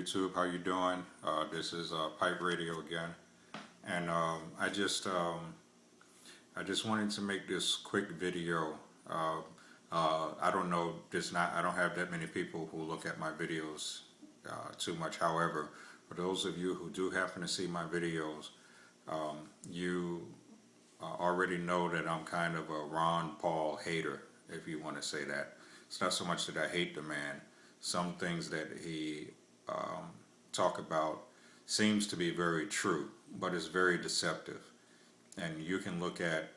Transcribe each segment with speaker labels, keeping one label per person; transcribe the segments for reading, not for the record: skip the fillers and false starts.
Speaker 1: YouTube. How you doing? This is Pipe Radio again, and I just wanted to make this quick video. I don't know, I don't have that many people who look at my videos too much. However, for those of you who do happen to see my videos, you already know that I'm kind of a Ron Paul hater, if you want to say that. It's not so much that I hate the man. Some things that he talk about seems to be very true, but it's very deceptive. And you can look at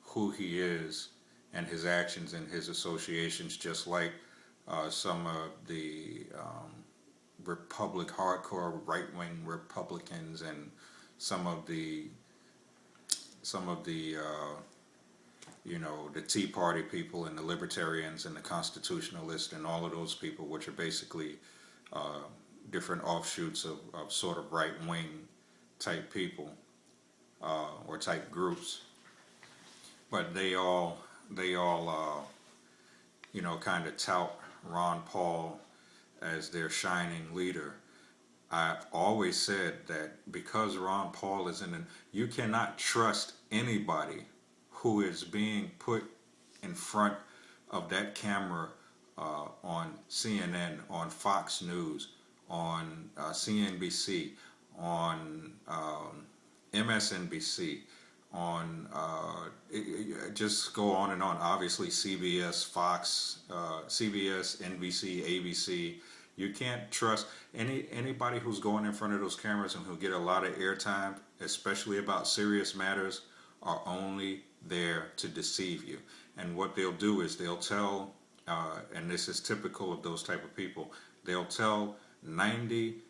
Speaker 1: who he is and his actions and his associations, just like some of the hardcore right-wing Republicans and some of the the Tea Party people and the Libertarians and the Constitutionalists and all of those people, which are basically different offshoots of sort of right-wing type people or type groups. But they all kind of tout Ron Paul as their shining leader. I've always said that because Ron Paul is you cannot trust anybody who is being put in front of that camera on CNN, on Fox News, on CNBC, on MSNBC, on just go on and on. Obviously, CBS, Fox, CBS, NBC, ABC. You can't trust anybody who's going in front of those cameras and who get a lot of airtime, especially about serious matters, are only there to deceive you. And what they'll do is they'll tell, and this is typical of those type of people, they'll tell 90,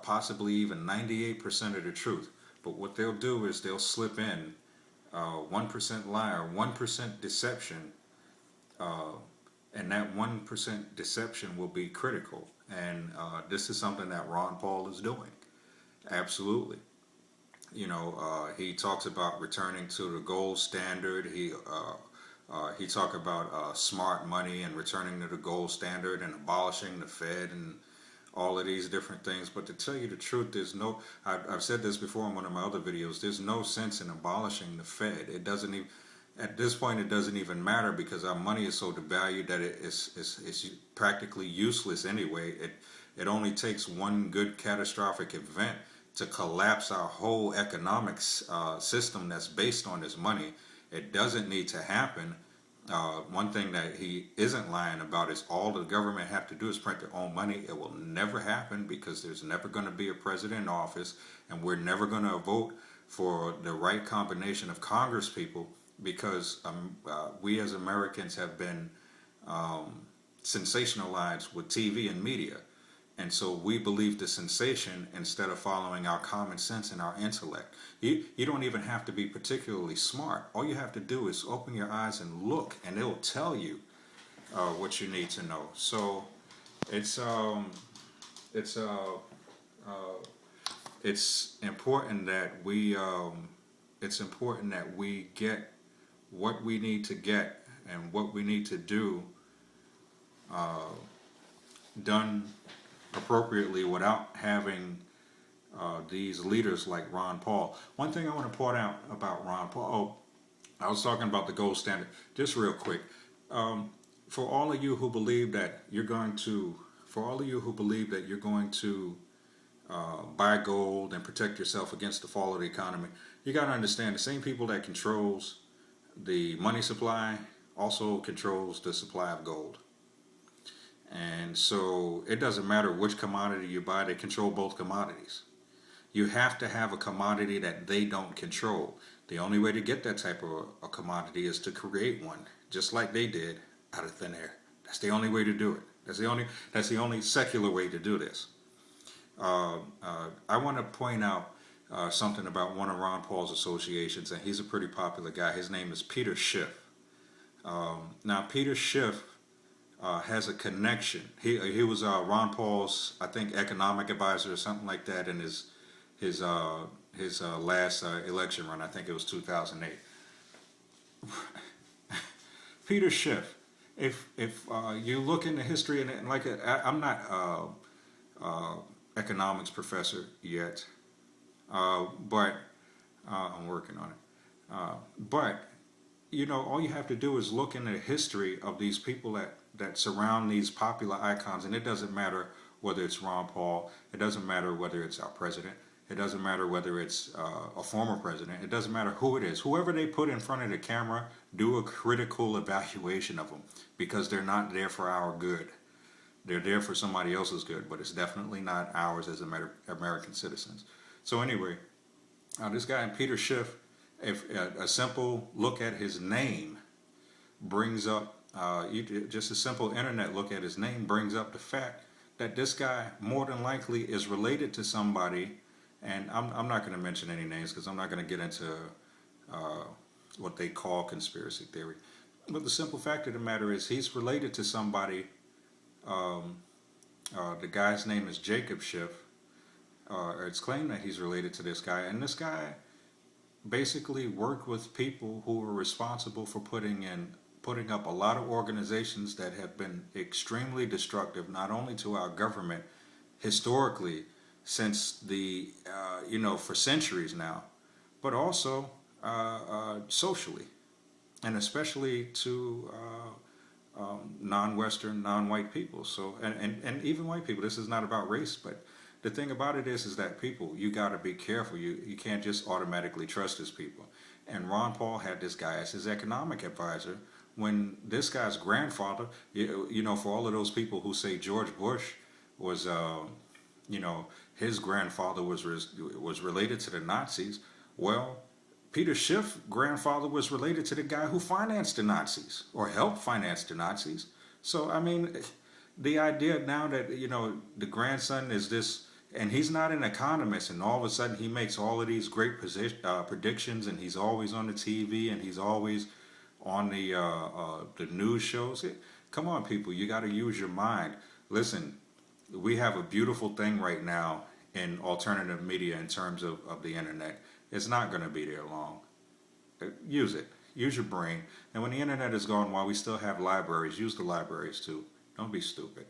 Speaker 1: possibly even 98% of the truth. But what they'll do is they'll slip in 1% lie or 1% deception, and that 1% deception will be critical. And this is something that Ron Paul is doing. Absolutely. He talks about returning to the gold standard. He talks about smart money and returning to the gold standard and abolishing the Fed and all of these different things. But to tell you the truth, I've said this before in one of my other videos, there's no sense in abolishing the Fed. It doesn't even, at this point, it doesn't even matter because our money is so devalued that it's practically useless anyway. It only takes one good catastrophic event to collapse our whole economics system that's based on this money. It doesn't need to happen. One thing that he isn't lying about is all the government have to do is print their own money. It will never happen because there's never going to be a president in office, and we're never going to vote for the right combination of Congress people because we as Americans have been sensationalized with TV and media. And so we believe the sensation instead of following our common sense and our intellect. You don't even have to be particularly smart. All you have to do is open your eyes and look, and it'll tell you what you need to know. So it's important that we get what we need to get and what we need to do done appropriately without having these leaders like Ron Paul. One thing I want to point out about Ron Paul, I was talking about the gold standard, just real quick. For all of you who believe that you're going to buy gold and protect yourself against the fall of the economy, you got to understand the same people that controls the money supply also controls the supply of gold. And so it doesn't matter which commodity you buy, they control both commodities. You have to have a commodity that they don't control. The only way to get that type of a commodity is to create one, just like they did out of thin air. That's the only way to do it. That's the only secular way to do this. I want to point out something about one of Ron Paul's associations, and he's a pretty popular guy. His name is Peter Schiff. Now, Peter Schiff has a connection. He was Ron Paul's, I think, economic advisor or something like that in his last election run. I think it was 2008. Peter Schiff. If you look into history, and like I'm not economics professor yet, but I'm working on it. But you know, all you have to do is look in the history of these people that surround these popular icons, and it doesn't matter whether it's Ron Paul, it doesn't matter whether it's our president, it doesn't matter whether it's a former president, it doesn't matter who it is. Whoever they put in front of the camera, do a critical evaluation of them, because they're not there for our good. They're there for somebody else's good, but it's definitely not ours as American citizens. So anyway, this guy Peter Schiff, if a simple look at his name brings up, just a simple internet look at his name brings up the fact that this guy more than likely is related to somebody, and I'm not going to mention any names because I'm not going to get into what they call conspiracy theory. But the simple fact of the matter is he's related to somebody. The guy's name is Jacob Schiff. It's claimed that he's related to this guy, and this guy basically worked with people who were responsible for putting up a lot of organizations that have been extremely destructive, not only to our government historically since the for centuries now, but also socially, and especially to non-Western, non-white people. So and even white people. This is not about race, but the thing about it is that people, you got to be careful. You can't just automatically trust these people. And Ron Paul had this guy as his economic advisor when this guy's grandfather, for all of those people who say George Bush was, his grandfather was related to the Nazis. Well, Peter Schiff's grandfather was related to the guy who financed the Nazis or helped finance the Nazis. So, I mean, the idea now that, the grandson is this, and he's not an economist, and all of a sudden he makes all of these great predictions, and he's always on the TV, and he's always on the news shows. Come on, people, you got to use your mind. Listen, we have a beautiful thing right now in alternative media in terms of the internet. It's not going to be there long. Use it. Use your brain. And when the internet is gone, while we still have libraries, use the libraries too. Don't be stupid.